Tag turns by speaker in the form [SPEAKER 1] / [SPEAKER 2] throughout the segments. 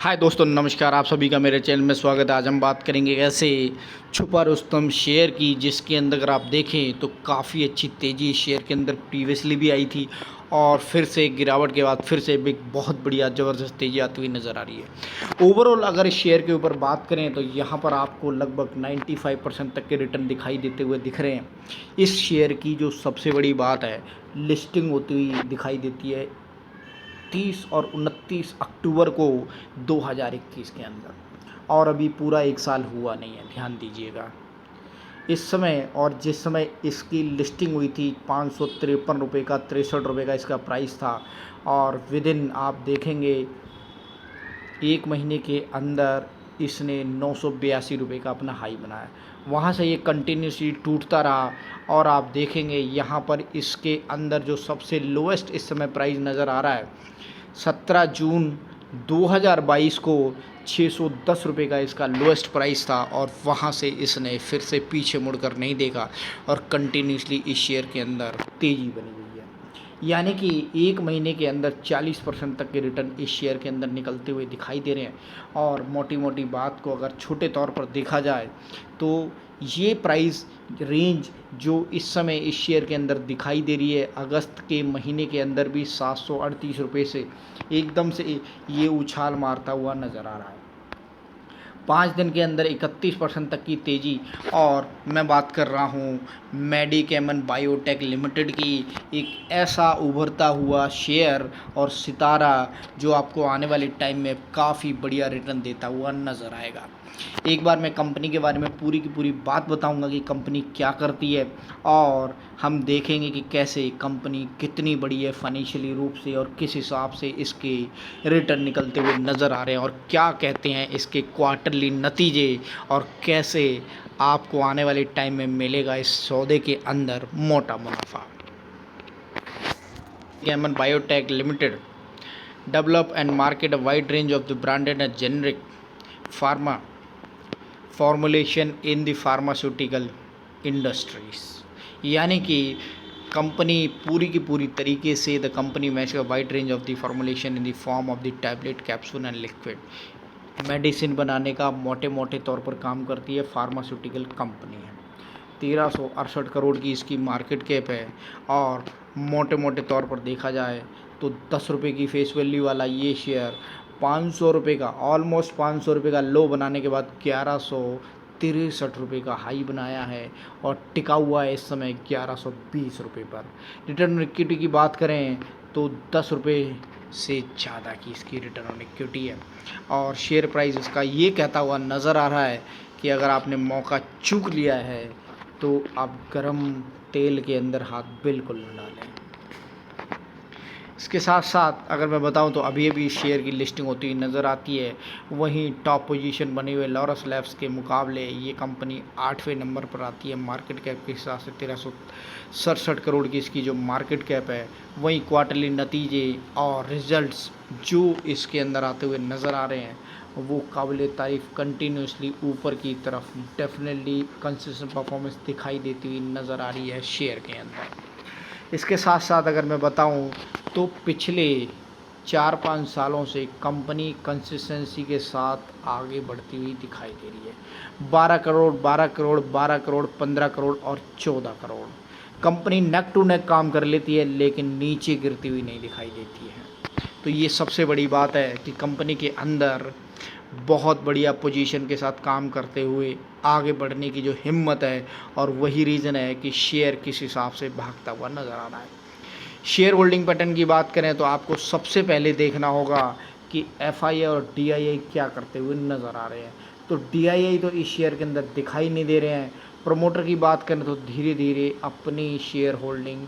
[SPEAKER 1] हाय दोस्तों, नमस्कार। आप सभी का मेरे चैनल में स्वागत है। आज हम बात करेंगे ऐसे छुपा रुस्तम शेयर की, जिसके अंदर अगर आप देखें तो काफ़ी अच्छी तेज़ी शेयर के अंदर प्रीवियसली भी आई थी और फिर से गिरावट के बाद फिर से एक बहुत बढ़िया ज़बरदस्त तेज़ी आती हुई नज़र आ रही है। ओवरऑल अगर इस शेयर के ऊपर बात करें तो यहाँ पर आपको लगभग 95% तक के रिटर्न दिखाई देते हुए दिख रहे हैं। इस शेयर की जो सबसे बड़ी बात है, लिस्टिंग होती हुई दिखाई देती है 30 और 29 अक्टूबर को 2021 के अंदर, और अभी पूरा एक साल हुआ नहीं है, ध्यान दीजिएगा। इस समय और जिस समय इसकी लिस्टिंग हुई थी 553 रुपये का, 63 रुपये का इसका प्राइस था, और विद इन आप देखेंगे एक महीने के अंदर इसने 982 रुपये का अपना हाई बनाया। वहाँ से ये कंटिन्यूसली टूटता रहा और आप देखेंगे यहाँ पर इसके अंदर जो सबसे लोएस्ट इस समय प्राइस नज़र आ रहा है, 17 जून 2022 को 610 रुपये का इसका लोएस्ट प्राइस था, और वहाँ से इसने फिर से पीछे मुड़कर नहीं देखा और कंटिन्यूसली इस शेयर के अंदर तेज़ी बनी हुई है। यानी कि एक महीने के अंदर 40% तक के रिटर्न इस शेयर के अंदर निकलते हुए दिखाई दे रहे हैं। और मोटी मोटी बात को अगर छोटे तौर पर देखा जाए तो ये प्राइस रेंज जो इस समय इस शेयर के अंदर दिखाई दे रही है, अगस्त के महीने के अंदर भी 738 रुपये से एकदम से ये उछाल मारता हुआ नज़र आ रहा है। 5 दिन के अंदर 31% तक की तेज़ी। और मैं बात कर रहा हूँ मेडिकेमन बायोटेक लिमिटेड की, एक ऐसा उभरता हुआ शेयर और सितारा जो आपको आने वाले टाइम में काफ़ी बढ़िया रिटर्न देता हुआ नज़र आएगा। एक बार मैं कंपनी के बारे में पूरी की पूरी बात बताऊंगा कि कंपनी क्या करती है, और हम देखेंगे कि कैसे कंपनी कितनी बड़ी है फाइनेंशियली रूप से और किस हिसाब से इसके रिटर्न निकलते हुए नज़र आ रहे हैं, और क्या कहते हैं इसके क्वार्टरली नतीजे, और कैसे आपको आने वाले टाइम में मिलेगा इस सौदे के अंदर मोटा मुनाफा। Medicamen biotech limited develop and market a wide range of the branded and generic pharma formulation in the pharmaceutical industries। यानी कि कंपनी पूरी की पूरी तरीके से the company match a wide range of the formulation in the form of the tablet, capsule and liquid। Medicine बनाने का मोटे मोटे तौर पर काम करती है, फार्मास्यूटिकल कंपनी है। 1368 करोड़ की इसकी मार्केट कैप है, और मोटे मोटे तौर पर देखा जाए तो 10 रुपये की फेस वैल्यू वाला ये शेयर 500 रुपये का, ऑलमोस्ट 500 रुपये का लो बनाने के बाद 1163 रुपये का हाई बनाया है, और टिका हुआ है इस समय 1120 रुपये पर। रिटर्न ऑन इक्विटी की बात करें तो 10 रुपये से ज़्यादा की इसकी रिटर्न ऑन इक्विटी है, और शेयर प्राइस इसका ये कहता हुआ नज़र आ रहा है कि अगर आपने मौका चूक लिया है तो आप गरम तेल के अंदर हाथ बिल्कुल न डालें। इसके साथ साथ अगर मैं बताऊं तो अभी अभी शेयर की लिस्टिंग होती हुई नज़र आती है। वहीं टॉप पोजीशन बने हुए लॉरस लैब्स के मुकाबले ये कंपनी 8वें नंबर पर आती है मार्केट कैप के हिसाब से। 1367 करोड़ की इसकी जो मार्केट कैप है। वहीं क्वार्टरली नतीजे और रिजल्ट्स जो इसके अंदर आते हुए नज़र आ रहे हैं वो काबिल तारीफ़ कंटिन्यूसली ऊपर की तरफ डेफिनेटली कंसिस्टेंट परफॉर्मेंस दिखाई देती हुई नज़र आ रही है शेयर के अंदर। इसके साथ साथ अगर मैं बताऊं तो पिछले 4-5 सालों से कंपनी कंसिस्टेंसी के साथ आगे बढ़ती हुई दिखाई दे रही है। 12 करोड़ 12 करोड़ 12 करोड़ 15 करोड़ और 14 crore company neck to neck काम कर लेती है, लेकिन नीचे गिरती हुई नहीं दिखाई देती है। तो ये सबसे बड़ी बात है कि कंपनी के अंदर बहुत बढ़िया पोजीशन के साथ काम करते हुए आगे बढ़ने की जो हिम्मत है, और वही रीज़न है कि शेयर किस हिसाब से भागता हुआ नज़र आ रहा है। शेयर होल्डिंग पैटर्न की बात करें तो आपको सबसे पहले देखना होगा कि एफआईआई और डीआईआई क्या करते हुए नज़र आ रहे हैं। तो डीआईआई तो इस शेयर के अंदर दिखाई नहीं दे रहे हैं। प्रमोटर की बात करें तो धीरे धीरे अपनी शेयर होल्डिंग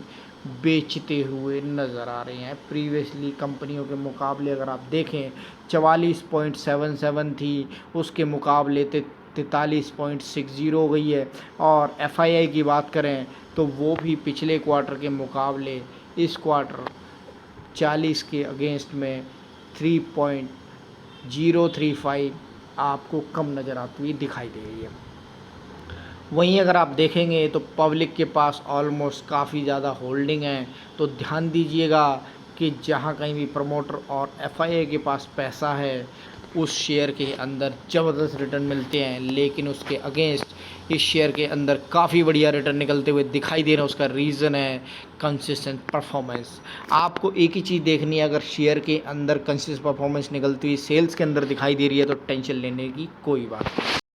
[SPEAKER 1] बेचते हुए नज़र आ रहे हैं। प्रीवियसली कंपनियों के मुकाबले अगर आप देखें 44.77 थी, उसके मुकाबले 43.60 हो गई है। और एफआईआई की बात करें तो वो भी पिछले क्वार्टर के मुकाबले इस क्वार्टर 40 के अगेंस्ट में 3.035 आपको कम नज़र आती हुई दिखाई दे रही है। वहीं अगर आप देखेंगे तो पब्लिक के पास ऑलमोस्ट काफ़ी ज़्यादा होल्डिंग है। तो ध्यान दीजिएगा कि जहाँ कहीं भी प्रमोटर और एफआईआई के पास पैसा है उस शेयर के अंदर ज़बरदस्त रिटर्न मिलते हैं, लेकिन उसके अगेंस्ट इस शेयर के अंदर काफ़ी बढ़िया रिटर्न निकलते हुए दिखाई दे रहा है। उसका रीज़न है कंसिस्टेंट परफॉर्मेंस। आपको एक ही चीज़ देखनी है, अगर शेयर के अंदर कंसिस्टेंट परफॉर्मेंस निकलती हुई सेल्स के अंदर दिखाई दे रही है तो टेंशन लेने की कोई बात नहीं।